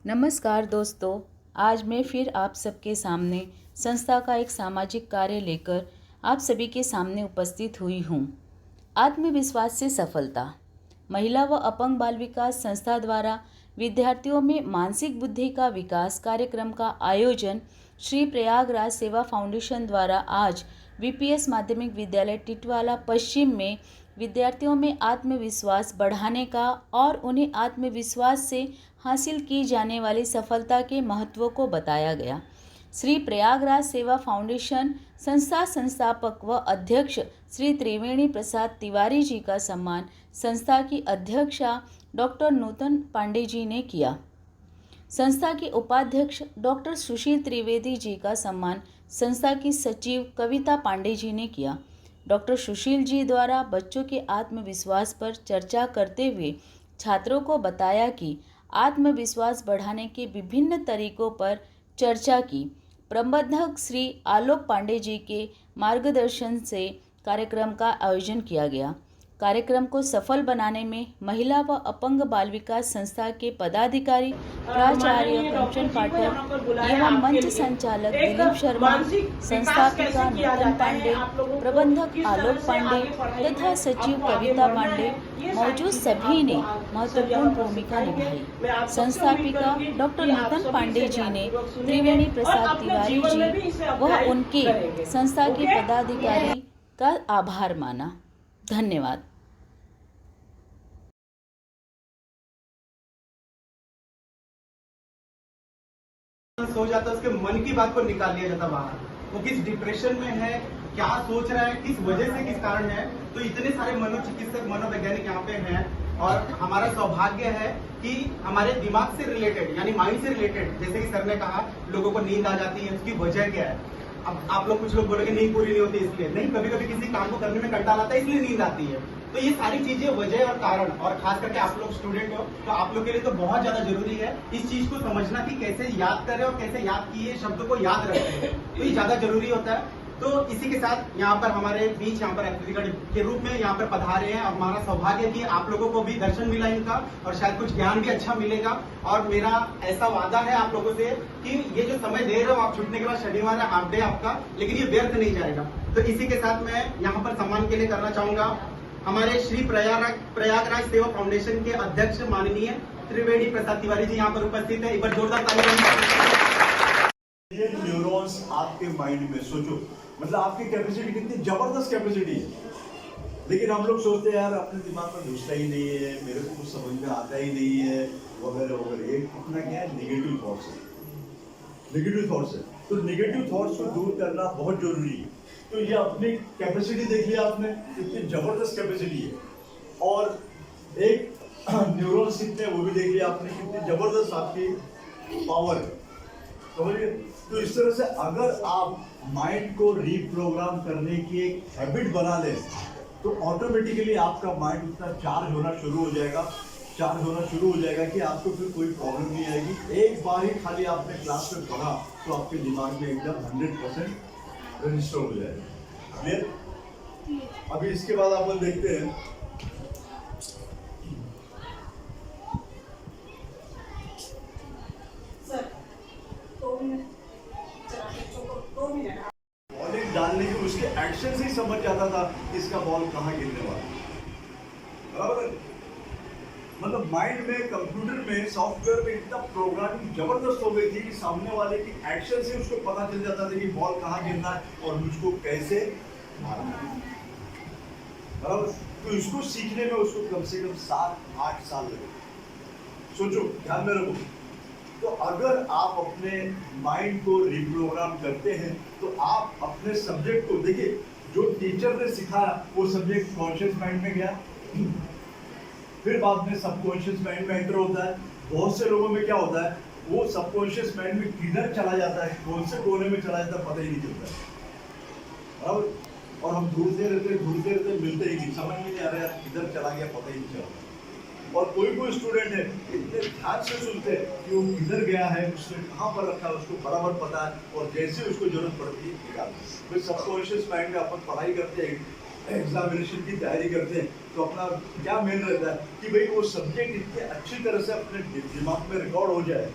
नमस्कार दोस्तों, आज मैं फिर आप सबके सामने संस्था का एक सामाजिक कार्य लेकर आप सभी के सामने उपस्थित हुई हूँ। आत्मविश्वास से सफलता। महिला व अपंग बाल विकास संस्था द्वारा विद्यार्थियों में मानसिक बुद्धि का विकास कार्यक्रम का आयोजन श्री प्रयागराज सेवा फाउंडेशन द्वारा आज वीपीएस माध्यमिक विद्यालय टिटवाला पश्चिम में विद्यार्थियों में आत्मविश्वास बढ़ाने का और उन्हें आत्मविश्वास से हासिल की जाने वाली सफलता के महत्व को बताया गया। श्री प्रयागराज सेवा फाउंडेशन संस्था संस्थापक व अध्यक्ष श्री त्रिवेणी प्रसाद तिवारी जी का सम्मान संस्था की अध्यक्षा डॉक्टर नूतन पांडे जी ने किया। संस्था के उपाध्यक्ष डॉक्टर सुशील त्रिवेदी जी का सम्मान संस्था की सचिव कविता पांडे जी ने किया। डॉक्टर सुशील जी द्वारा बच्चों के आत्मविश्वास पर चर्चा करते हुए छात्रों को बताया कि आत्मविश्वास बढ़ाने के विभिन्न तरीकों पर चर्चा की। प्रबंधक श्री आलोक पांडे जी के मार्गदर्शन से कार्यक्रम का आयोजन किया गया। कार्यक्रम को सफल बनाने में महिला व अपंग बाल विकास संस्था के पदाधिकारी, प्राचार्य कंचन पाठक एवं मंच संचालक दिलीप शर्मा, संस्थापिका नूतन पांडे, प्रबंधक आलोक पांडे तथा सचिव कविता पांडे मौजूद सभी ने महत्वपूर्ण भूमिका निभाई। संस्थापिका डॉक्टर नूतन पांडे जी ने त्रिवेणी प्रसाद तिवारी जी व उनके संस्था के पदाधिकारी का आभार माना। धन्यवाद। सो जाता है, उसके मन की बात को निकाल लिया जाता बाहर। वो किस डिप्रेशन में है, क्या सोच रहा है, किस वजह से, किस कारण है। तो इतने सारे मनोचिकित्सक, मनोवैज्ञानिक यहाँ पे हैं और हमारा सौभाग्य है कि हमारे दिमाग से रिलेटेड यानी माइंड से रिलेटेड, जैसे कि सर ने कहा लोगों को नींद आ जाती है, उसकी वजह क्या है। अब आप लोग कुछ लोग बोलेंगे नींद पूरी नहीं होती इसलिए नहीं, कभी कभी किसी काम को करने में कंटाल आता है इसलिए नींद आती है। तो ये सारी चीजें वजह और कारण, और खास करके आप लोग स्टूडेंट हो तो आप लोग के लिए तो बहुत ज्यादा जरूरी है इस चीज को समझना कि कैसे याद करें और कैसे याद किए शब्द को याद रखें। तो ये ज्यादा जरूरी होता है। तो इसी के साथ यहाँ पर हमारे बीच यहाँ पर अतिथि के रूप में यहाँ पर पधारे हैं। हमारा सौभाग्य है कि आप लोगों को भी दर्शन मिला इनका और शायद कुछ ज्ञान भी अच्छा मिलेगा। और मेरा ऐसा वादा है आप लोगों से कि ये जो समय दे रहे हो आप, छुट्टने के बाद शनिवार है, हाफ डे आपका, लेकिन ये व्यर्थ नहीं जाएगा। तो इसी के साथ मैं यहाँ पर सम्मान के लिए करना चाहूंगा हमारे श्री प्रयागराज सेवा फाउंडेशन के अध्यक्ष माननीय त्रिवेणी प्रसाद तिवारी जी यहाँ पर उपस्थित है। एक बार जोरदार ताली। ये न्यूरॉन्स आपके माइंड में, सोचो मतलब आपकी कैपेसिटी कितनी जबरदस्त कैपेसिटी है। लेकिन हम लोग सोचते हैं यार अपने दिमाग में घुसता ही नहीं है, मेरे को कुछ समझ में आता ही नहीं है, वगैरह वगैरह। एक अपना क्या है, नेगेटिव थॉट्स है, नेगेटिव थॉट्स है। तो नेगेटिव थॉट्स को दूर करना बहुत जरूरी है। तो ये अपनी कैपेसिटी देख लिया आपने, कितनी जबरदस्त कैपेसिटी है। और एक न्यूरॉन्स कितने, वो भी देख लिया आपने, कितनी जबरदस्त आपकी पावर है, समझिए। तो इस तरह से अगर आप माइंड को रीप्रोग्राम करने की एक हैबिट बना लें तो ऑटोमेटिकली आपका माइंड उतना चार्ज होना शुरू हो जाएगा, कि आपको फिर कोई प्रॉब्लम नहीं आएगी। एक बार ही खाली आपने क्लास में पढ़ा तो आपके दिमाग में एकदम 100% रजिस्टर हो जाएगा। क्लियर? अभी इसके बाद आप लोग देखते हैं बॉलिंग डालने की उसके एक्शन से ही समझ जाता था इसका बॉल कहाँ गिरने वाला, बराबर। मतलब माइंड में, कंप्यूटर में, सॉफ्टवेयर में इतना प्रोग्रामिंग जबरदस्त हो गई थी कि सामने वाले की एक्शन से उसको पता चल जाता था कि बॉल कहाँ गिरना है और मुझको कैसे मारना है, बराबर। तो इसको सीखने में उसको कम से कम 7-8 साल लगे। सोचो, ध्यान में रखो। तो अगर आप अपने माइंड को रिप्रोग्राम करते हैं तो आप अपने सब्जेक्ट को, देखिए जो टीचर ने सिखाया वो सब्जेक्ट कॉन्शियस माइंड में गया, फिर बाद में सबकॉन्शियस माइंड में एंटर होता है। बहुत से लोगों में क्या होता है, वो सबकॉन्शियस माइंड में किधर चला जाता है, कौन से कोने में चला जाता है, पता ही नहीं चलता है। और हम ढूंढते रहते मिलते ही नहीं, समझ में नहीं आ रहा है किधर चला गया, पता ही नहीं चला। और कोई स्टूडेंट है इतने ध्यान से सुनते हैं कि वो किधर गया है, उसने कहाँ पर रखा है, उसको बराबर पता है, और जैसे उसको जरूरत पड़ती है निकालते हैं। फिर सबकॉन्शियस माइंड में अपन पढ़ाई करते हैं, एग्जामिनेशन की तैयारी करते हैं, तो अपना क्या मेन रहता है कि भाई वो सब्जेक्ट इतने अच्छी तरह से अपने दिमाग में रिकॉर्ड हो जाए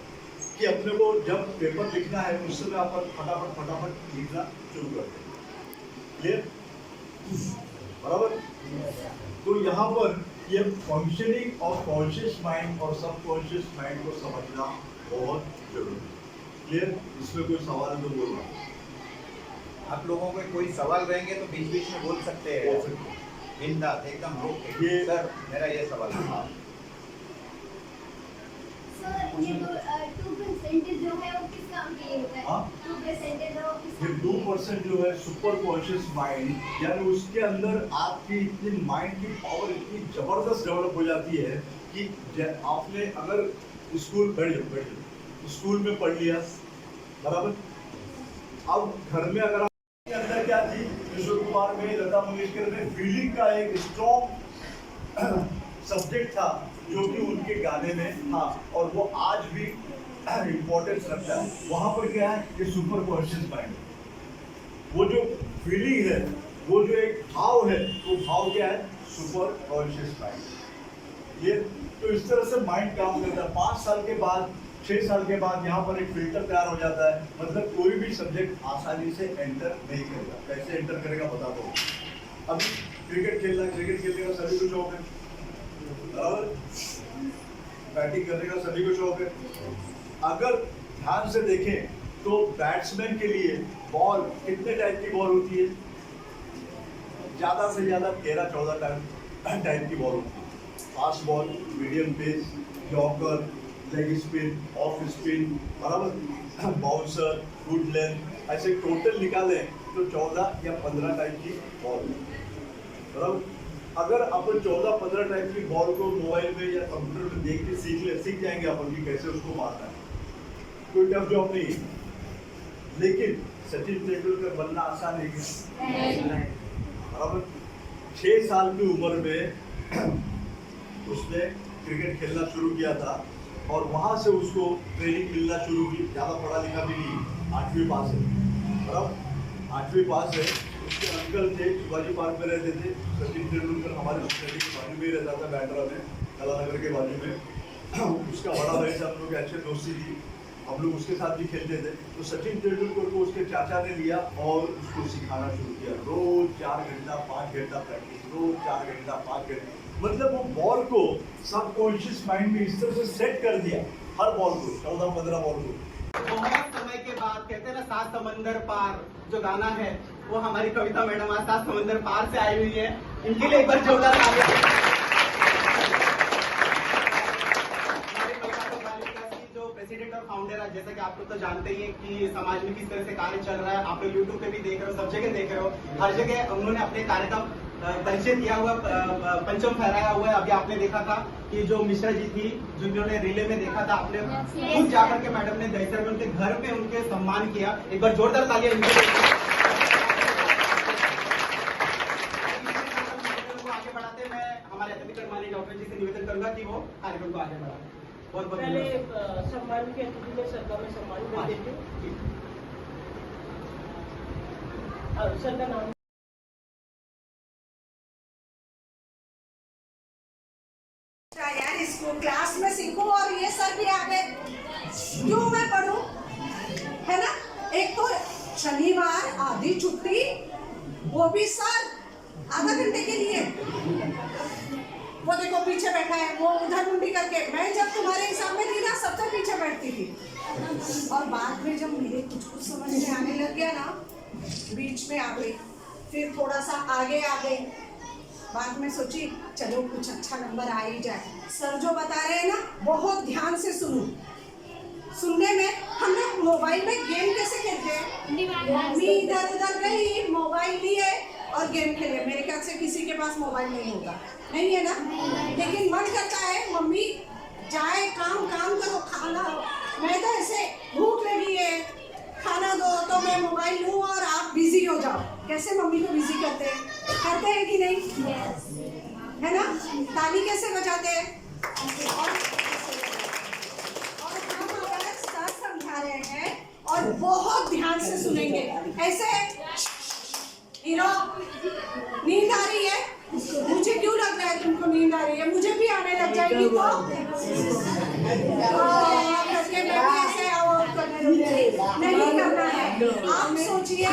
कि अपने को जब पेपर लिखना है उस समय अपन फटाफट लिखना शुरू करते हैं। क्लियर? बराबर? तो यहाँ पर ये फंक्शनिंग ऑफ कॉन्शियस माइंड और सबकॉन्शियस माइंड को समझना बहुत जरूरी है। क्लियर? इसमें कोई सवाल तो बोलना। आप लोगों को कोई सवाल रहेंगे तो बीच बीच में बोल सकते हैं, बिंदास एकदम रोक के। ये सर मेरा ये सवाल है। सर ये 2% जो है वो किस काम के लिए होता है? हाँ? 2% है वो किस ये काम के लिए? 2% जो है सुपर कॉन्शियस माइंड, यानी उसके अंदर आपकी इतनी माइंड की पावर इतनी जबरदस्त डेवलप हो जाती है कि आपने अगर स्कूल में पढ़ लिया, बराबर, अब घर में अगर आपके अंदर क्या थी, किशोर कुमार में, लता मंगेशकर में फीलिंग का एक स्ट्रॉन्ग सब्जेक्ट था जो कि उनके गाने में था और वो आज भी इम्पोर्टेंस रखता है। वहाँ पर क्या है, ये सुपर कॉन्शियस माइंड, वो जो फीलिंग है, वो जो एक भाव है, वो भाव क्या है, सुपर कॉन्शियस माइंड। ये तो इस तरह से माइंड काम करता है। 5 साल के बाद, 6 साल के बाद यहाँ पर एक फिल्टर तैयार हो जाता है, मतलब कोई भी सब्जेक्ट आसानी से एंटर नहीं करेगा। कैसे एंटर करेगा बता दो। अभी क्रिकेट खेलने का सभी को शौक है, और बैटिंग करने का सभी को शौक है। अगर ध्यान से देखें तो बैट्समैन के लिए बॉल कितने टाइप की बॉल होती है? ज़्यादा से ज़्यादा 13-14 टाइप की बॉल होती है। Fast ball, medium pace, yorker, leg spin, off spin, बराबर, बाउंसर, गुड लेंथ, ऐसे टोटल निकालें तो 14 या 15 टाइप की बॉल, बराबर। अगर अपन 14-15 टाइप की बॉल को मोबाइल में या कंप्यूटर में देख के सीख जाएंगे अपन कि कैसे उसको मारना है, कोई टफ जॉब नहीं है। लेकिन सचिन तेंदुलकर बनना आसान है क्या? बराबर। 6 साल की उम्र में उसने क्रिकेट खेलना शुरू किया था और वहाँ से उसको ट्रेनिंग मिलना शुरू हुई। ज़्यादा पढ़ा लिखा भी नहीं, 8वीं पास है, बराबर, 8वीं पास है। उसके अंकल थे, शिवाजी पार्क में रहते थे। सचिन तेंदुलकर हमारे सोसाइटी के बाजू में ही रहता था, बैंड्रा में, कलानगर के बाजू में। उसका बड़ा भाई से हम लोग की अच्छी दोस्ती थी, हम लोग उसके साथ भी खेलते थे। तो सचिन तेंदुलकर को उसके चाचा ने लिया और उसको सिखाना शुरू किया। रोज 4 घंटा 5 घंटा प्रैक्टिस, रोज 4 घंटा 5 घंटा, मतलब वो बॉल को सबकॉन्शियस माइंड में इस तरह से सेट कर दिया, हर बॉल को, 14-15 बॉल को। बहुत समय के बाद कहते हैं ना, 7 समंदर पार जो गाना है वो हमारी कविता मैडम आज 7 समंदर पार से आई हुई है। इनके लिए एक बार जोरदार तालियां। हमारे कविता बालिका की जो प्रेसिडेंट और फाउंडर है, जैसा कि आप लोग तो जानते ही हैं कि समाज में किस तरह से कार्य चल रहा है। आप लोग यूट्यूब पे भी देख रहे हो, सब जगह देख रहे हो, हर जगह उन्होंने अपने कार्य का परिचय दिया हुआ, पंचम फहराया हुआ है। अभी आपने देखा था कि जो मिश्रा जी थी, जिन्होंने रिले में देखा था, आपने खुद जाकर के मैडम ने दहीसर में उनके घर पे उनके सम्मान किया। एक बार जोरदार तालियां इनके लिए। आगे बढ़ाते मैं हमारे अतिथि गणमान्य डॉक्टर जी से निवेदन करूंगा कि वो कार्यक्रम को आगे बढ़ाएं। बहुत बहुत पहले सम्मान के अतिथि में सरकार में सम्मान कर देते हैं। सर का नाम यार, इसको क्लास में सीखो और ये सर भी आगे क्यों मैं पढ़ूं, है ना। एक तो शनिवार आधी छुट्टी, वो भी सर आधा घंटे के लिए। वो देखो पीछे बैठा है, वो उधर मुंडी करके। मैं जब तुम्हारे हिसाब में थी ना, सबसे पीछे बैठती थी। और बाद में जब मेरे कुछ समझ में आने लग गया ना, बीच में आ गई, फिर थोड़ा सा आगे आ गई। बाद में सोची चलो कुछ अच्छा नंबर आ ही जाए। सर जो बता रहे हैं ना, बहुत ध्यान से सुनो। सुनने में हम लोग मोबाइल में गेम कैसे खेलते हैं, मम्मी इधर उधर गई, मोबाइल लिए और गेम खेले। मेरे ख्याल से किसी के पास मोबाइल नहीं होगा, नहीं है ना। लेकिन मन करता है मम्मी जाए, काम करो, खाना। मैं तो ऐसे भूख लगी है, खाना दो तो मैं मोबाइल लूँ और आप बिजी हो जाओ। कैसे मम्मी को बिजी करते हैं कि नहीं? है ना। ताली कैसे बजाते हैं? और हम अगर सर समझा रहे हैं और बहुत ध्यान से सुनेंगे, ऐसे हीरो नींद आ रही है, मुझे क्यों लग रहा है तुमको नींद आ रही है, मुझे भी आने लग जाएगी तो करके मैं भी ऐसे आप सोचिए,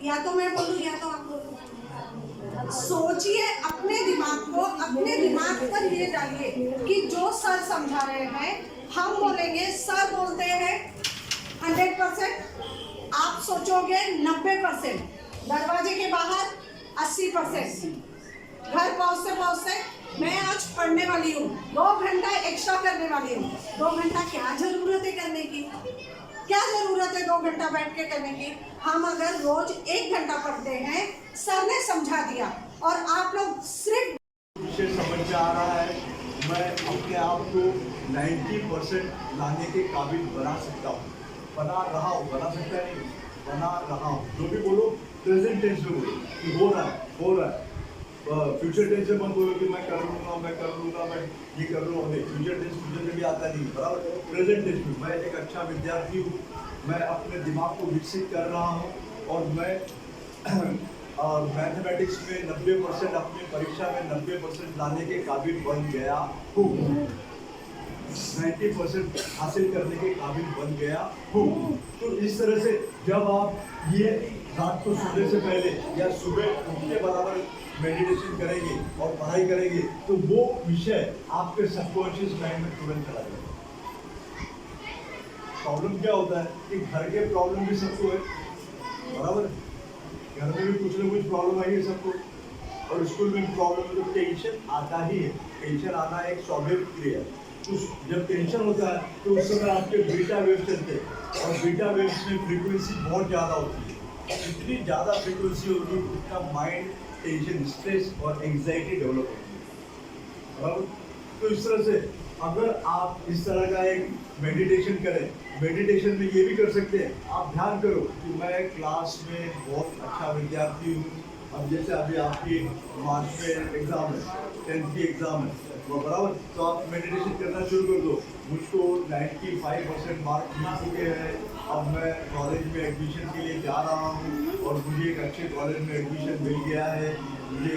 या तो मैं बोलूं या तो आप बोलो। सोचिए, अपने दिमाग पर ये डालिए कि जो सर समझा रहे हैं, हम बोलेंगे, सर बोलते हैं 100%, आप सोचोगे 90%, दरवाजे के बाहर 80%, घर पहुंचते मैं आज पढ़ने वाली हूँ, 2 घंटा एक्स्ट्रा करने वाली हूँ। 2 घंटा क्या जरूरत है करने की? क्या जरूरत है 2 घंटा बैठ के करने की? हम अगर रोज 1 घंटा पढ़ते हैं, सर ने समझा दिया और आप लोग सिर्फ से समझ में आ रहा है, मैं अपने आप को 90% लाने के काबिल बना सकता हूँ, बना रहा हूँ, बना सकता नहीं, बना रहा हूँ। जो भी बोलो प्रेजेंट टेंस में बोलो कि हो रहा है। फ्यूचर टेंस में मत बोलो कि मैं कर लूँगा, मैं ये कर लूँगा। फ्यूचर टेंस फ्यूचर में भी आता नहीं, बराबर। प्रेजेंट टेंस में मैं एक अच्छा विद्यार्थी हूँ, मैं अपने दिमाग को विकसित कर रहा हूँ और मैं मैथमेटिक्स में 90%, अपनी परीक्षा में 90% लाने के काबिल बन गया हूँ, 90% हासिल करने के काबिल बन गया हूँ। तो इस तरह से जब आप ये रात को सोने से पहले या सुबह उठने बराबर मेडिटेशन करेंगे और पढ़ाई करेंगे, तो वो विषय आपके सबकॉन्शियस माइंड में तुरंत चला जाएगा। प्रॉब्लम क्या होता है कि घर के प्रॉब्लम भी सबको है, बराबर। घर में भी कुछ ना कुछ प्रॉब्लम आई है सबको, और स्कूल में भी प्रॉब्लम है, तो टेंशन आता ही है। टेंशन आना एक स्वाभाविक क्रिया है। तो जब टेंशन होता है तो उस समय आपके बीटा वेव चलते हैं, और बीटा वेव्स में फ्रीक्वेंसी बहुत ज़्यादा होती है। जितनी ज़्यादा फ्रीक्वेंसी होगी उतना माइंड टेंशन, स्ट्रेस और एंग्जाइटी डेवलप होती है, बराबर। तो इस तरह से अगर आप इस तरह का एक मेडिटेशन करें, मेडिटेशन में ये भी कर सकते हैं, आप ध्यान करो कि मैं क्लास में बहुत अच्छा विद्यार्थी हूँ। अब जैसे अभी आपकी मार्च में एग्ज़ाम है, 10th की एग्ज़ाम है, वो बराबर। तो आप मेडिटेशन करना शुरू कर दो। मुझको 95% मार्क्स मिल चुके हैं, अब मैं कॉलेज में एडमिशन के लिए जा रहा हूँ और मुझे एक अच्छे कॉलेज में एडमिशन मिल गया है, मुझे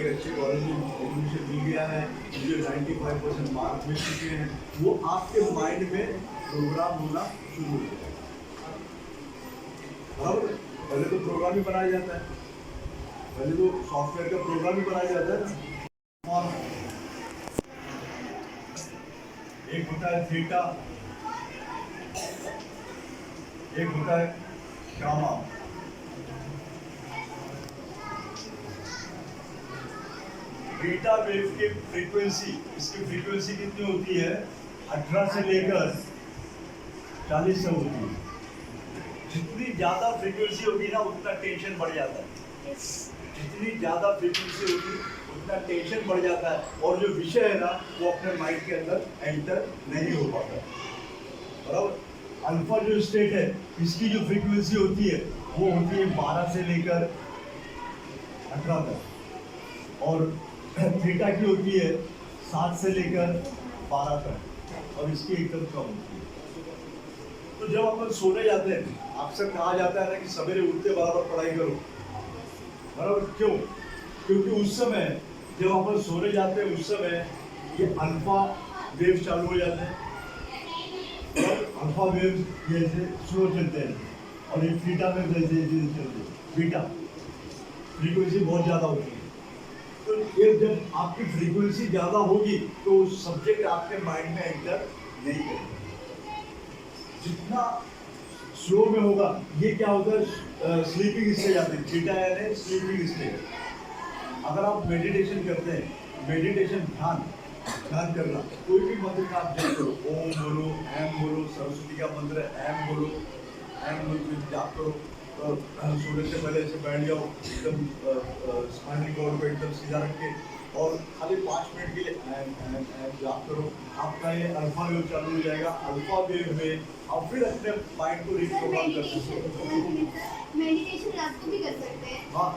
मुझे 95% मार्क्स मिल चुके हैं। वो आपके माइंड में प्रोग्राम होना शुरू हो जाएगा, बराबर। पहले तो प्रोग्राम ही बनाया जाता है, पहले तो सॉफ्टवेयर का प्रोग्राम ही बनाया जाता है ना। और एक होता है थीटा, एक होता है गामा। बीटा वेव की फ्रीक्वेंसी, इसकी फ्रीक्वेंसी कितनी होती है? 18 से लेकर 40 तक होती है। जितनी ज़्यादा फ्रीक्वेंसी होगी ना, उतना टेंशन बढ़ जाता है। जितनी ज़्यादा फ्रीक्वेंसी होगी उतना टेंशन बढ़ जाता है, और जो विषय है ना, वो अपने माइंड के अंदर एंटर नहीं हो पाता, बराबर। अल्फा जो स्टेट है, इसकी जो फ्रीक्वेंसी होती है वो होती है 12 से लेकर 18 तक, और थीटा की होती है 7 से लेकर 12 तक, और इसकी एकदम कम होती है। तो जब अपन सोने जाते हैं, आपसे कहा जाता है ना कि सवेरे उठते बराबर पढ़ाई करो, बराबर। क्यों? क्योंकि उस समय जब अपन सोने जाते हैं, उस समय ये अल्फा वेव चालू हो जाते हैं, और अल्फा वेव जैसे स्लो चलते हैं, और ये थीटा वेव जैसे चलते हैं, बीटा फ्रीक्वेंसी बहुत ज़्यादा होती है। तो ये जब आपकी फ्रीक्वेंसी ज़्यादा होगी तो सब्जेक्ट आपके माइंड में एंटर नहीं करेगा। जितना स्लो में होगा, ये क्या होता है, स्लीपिंग स्टेज आती है, थीटा यानी स्लीपिंग स्टेज। अगर आप मेडिटेशन करते हैं, मेडिटेशन ध्यान करना, कोई भी मंत्र का आप जप करो, ओम बोलो, एम बोलो, सरस्वती का मंत्र है एम बोलो, जाप करो। सोने से पहले ऐसे बैठ जाओ, एकदम स्पाइनल कॉर्ड को एकदम सीधा रख के, और खाली 5 मिनट के लिए एम जाप करो। आपका ये अल्फा वेव चालू हो जाएगा। अल्फा वेव में आप फिर अपने माइंड को रिप्रोग्राम कर सकते हो। मेडिटेशन रात को भी कर सकते हैं। हाँ,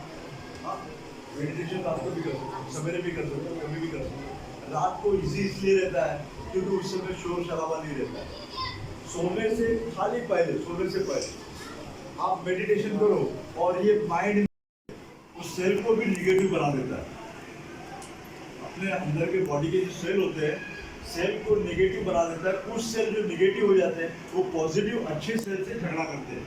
मेडिटेशन रात को भी कर सकते हो, सवेरे भी कर सकते हो, कभी भी कर सकते हो। रात को इजी इसलिए रहता है क्योंकि उस समय शोर शराबा नहीं रहता है। सोने से खाली पहले, सोने से पहले आप मेडिटेशन करो, और ये माइंड उस सेल को भी निगेटिव बना देता है। अपने अंदर के बॉडी के जो सेल होते हैं, सेल को नेगेटिव बना देता है। कुछ सेल जो नेगेटिव हो जाते हैं वो पॉजिटिव अच्छे सेल से झगड़ा करते हैं,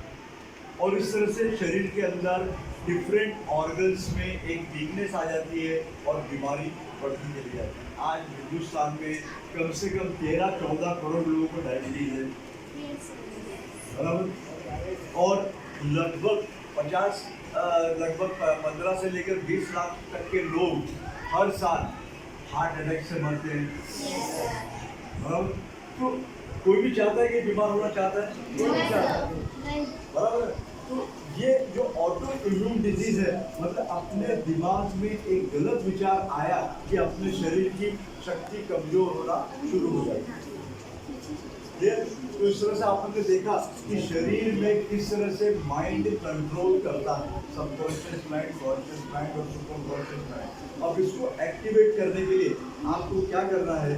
और इस तरह से शरीर के अंदर डिफरेंट ऑर्गन्स में एक वीकनेस आ जाती है और बीमारी बढ़ती चली जाती है। आज हिंदुस्तान में कम से कम 13-14 करोड़ लोगों को डायबिटीज है, बराबर, और लगभग 15 से लेकर 20 लाख तक के लोग हर साल हार्ट अटैक से मरते हैं, बराबर। तो कोई भी चाहता है कि बीमार होना चाहता है, कोई नहीं चाहता है, बराबर। तो ये जो ऑटो इम्यून डिजीज है, मतलब अपने दिमाग में एक गलत विचार आया कि अपने शरीर की शक्ति कमजोर होना शुरू हो जाएगी। तो इस तरह से आपने देखा कि शरीर में किस तरह से माइंड कंट्रोल करता है, सबकॉन्शियस माइंड, कॉन्शियस माइंड और सुपर कॉन्शियस माइंड। अब इसको एक्टिवेट करने के लिए आपको क्या करना है,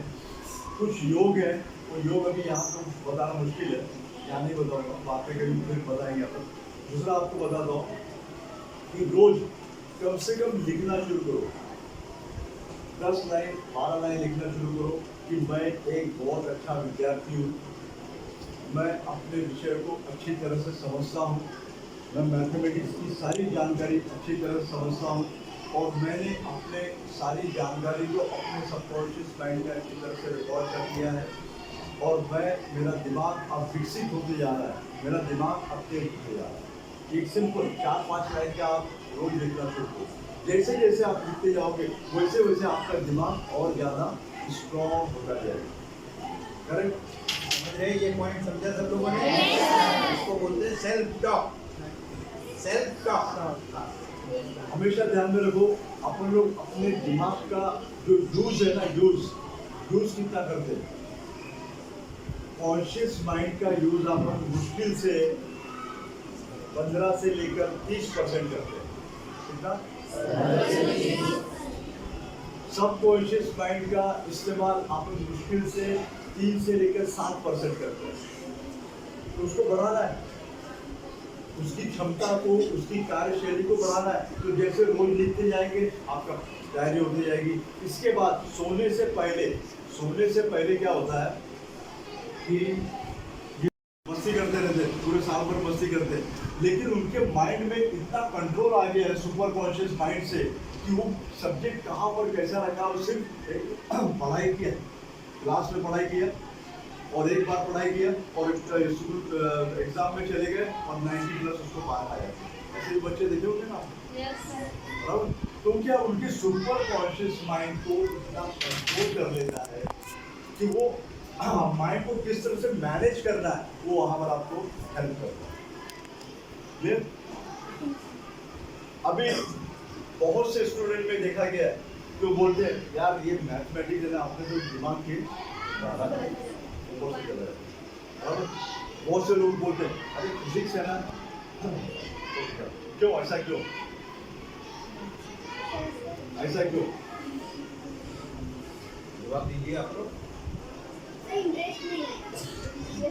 कुछ योग है, वो योग अभी यहाँ तो बताना मुश्किल है, यहाँ नहीं बताऊँगा, बातें कभी फिर बताएंगे अपन। दूसरा आपको बता दो कि रोज कम से कम लिखना शुरू करो, 10 लाइन 12 लाइन लिखना शुरू करो कि मैं एक बहुत अच्छा विद्यार्थी हूँ, मैं अपने विषय को अच्छी तरह से समझता हूँ, मैं मैथमेटिक्स की सारी जानकारी अच्छी तरह से समझता हूँ, और मैंने अपने सारी जानकारी को अपने सबकॉन्शियस माइंड में अच्छी तरह से रिकॉर्ड कर दिया है, और मेरा दिमाग अब विकसित होते जा रहा है, मेरा दिमाग अब तेज होते जा रहा है। एक सिंपल 4-5 लाइन का आप रोज लिखना शुरू करो। जैसे जैसे आप लिखते जाओगे वैसे वैसे आपका दिमाग और ज़्यादा स्ट्रॉन्ग होता जाएगा। करेक्ट? समझ ये पॉइंट समझा सब लोगों ने? इसको बोलते हैं सेल्फ टॉक। सेल्फ टॉक हमेशा ध्यान में रखो, अपन लोग अपने दिमाग का जो यूज है ना, यूज कितना करते हैं। कॉन्शियस माइंड का यूज अपन मुश्किल से 15 से लेकर 30% करते हैं। कितना? सबकॉन्शियस माइंड का इस्तेमाल अपन मुश्किल से 3 से लेकर 7% करते हैं। तो उसको बढ़ाना है, उसकी क्षमता को, उसकी कार्यशैली को बढ़ाना है। तो जैसे रोज लिखते जाएंगे आपका डायरी होती जाएगी। इसके बाद सोने से पहले क्या होता है कि मस्ती करते रहते, पूरे साल भर मस्ती करते, लेकिन उनके माइंड में इतना कंट्रोल आ गया है सुपर कॉन्शियस माइंड से कि वो सब्जेक्ट कहाँ पर कैसा रखा, वो सिर्फ पढ़ाई किया, क्लास में पढ़ाई किया और एक बार पढ़ाई किया और स्कूल एग्जाम में चले गए और 90+ उसको पार आया। ऐसे बच्चे देखे होंगे ना, बराबर। तो क्या उनके सुपर कॉन्शियस माइंड को इतना कंट्रोल कर लेता है कि वो माइंड को किस तरह से मैनेज करना है, वो वहां पर आपको हेल्प करता है। अभी बहुत से स्टूडेंट में देखा गया है जो बोलते हैं यार ये मैथमेटिक्स है ना, आपने तो दिमाग की बहुत से लोग बोलते हैं अरे फिजिक्स है ना, क्यों ऐसा क्यों जवाब दीजिए आप लोग। इंटरेस्ट नहीं है।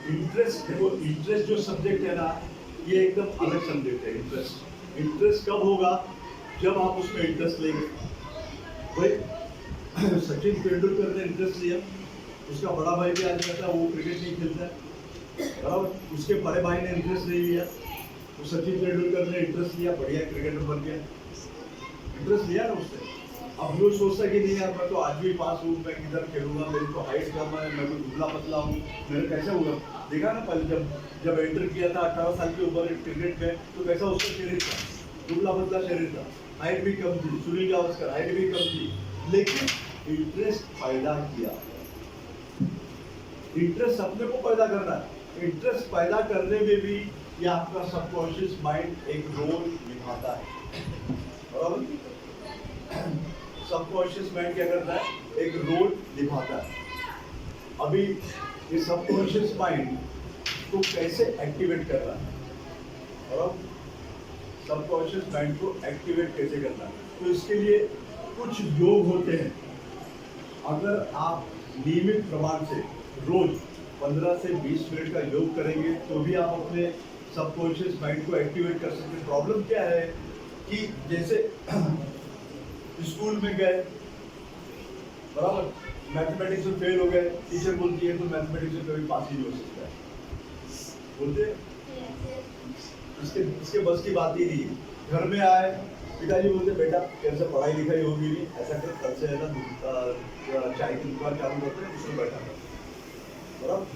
इंटरेस्ट, देखो इंटरेस्ट जो सब्जेक्ट है ना, ये एकदम अलग सब्जेक्ट है। इंटरेस्ट कब होगा जब आप उसमें इंटरेस्ट लेंगे। भाई सचिन तेंदुलकर ने इंटरेस्ट लिया, उसका बड़ा भाई भी आज कहता है वो क्रिकेट नहीं खेलता है, बराबर। उसके बड़े भाई ने इंटरेस्ट नहीं लिया, तो सचिन तेंदुलकर ने इंटरेस्ट लिया, बढ़िया क्रिकेटर बन गया, इंटरेस्ट लिया ना उसने। अब वो सोचता कि नहीं यार मैं तो आज भी पास हूँ, मैं किधर खेलूंगा, मेरी तो हाइट कम है, मैं तो दुबला पतला हूँ, मेरे कैसे होगा। देखा ना पहले जब एंटर किया था 18 साल की उम्र क्रिकेट में, तो कैसा उसका शरीर था, दुबला पतला शरीर था, हाइट भी कम थी, सुनील गावस्कर हाइट भी कम थी, लेकिन इंटरेस्ट पैदा किया। इंटरेस्ट अपने को पैदा करना है। इंटरेस्ट पैदा करने में भी ये आपका सबकॉन्शियस माइंड एक रोल निभाता है, बराबर। सबकॉन्शियस माइंड क्या करता है, एक रोल निभाता है। अभी ये सबकॉन्शियस माइंड को कैसे एक्टिवेट करना है, और सबकॉन्शियस माइंड को एक्टिवेट कैसे करना है, तो इसके लिए कुछ योग होते हैं। अगर आप नियमित प्रमाण से रोज 15 से 20 मिनट का योग करेंगे तो भी आप अपने सबकॉन्शियस माइंड को एक्टिवेट कर सकते हैं। प्रॉब्लम क्या है कि जैसे स्कूल में गए, बराबर, मैथमेटिक्स में फेल हो गए, टीचर बोलती है तो मैथमेटिक्स में कभी पास ही नहीं हो सकता है, बोलते इसके बस की बात ही नहीं। घर में आए, पिताजी बोलते बेटा कैसे पढ़ाई लिखाई होगी नहीं, ऐसा कर कल से है ना चाय की दुकान चालू करते हैं, उसमें बैठा बराबर।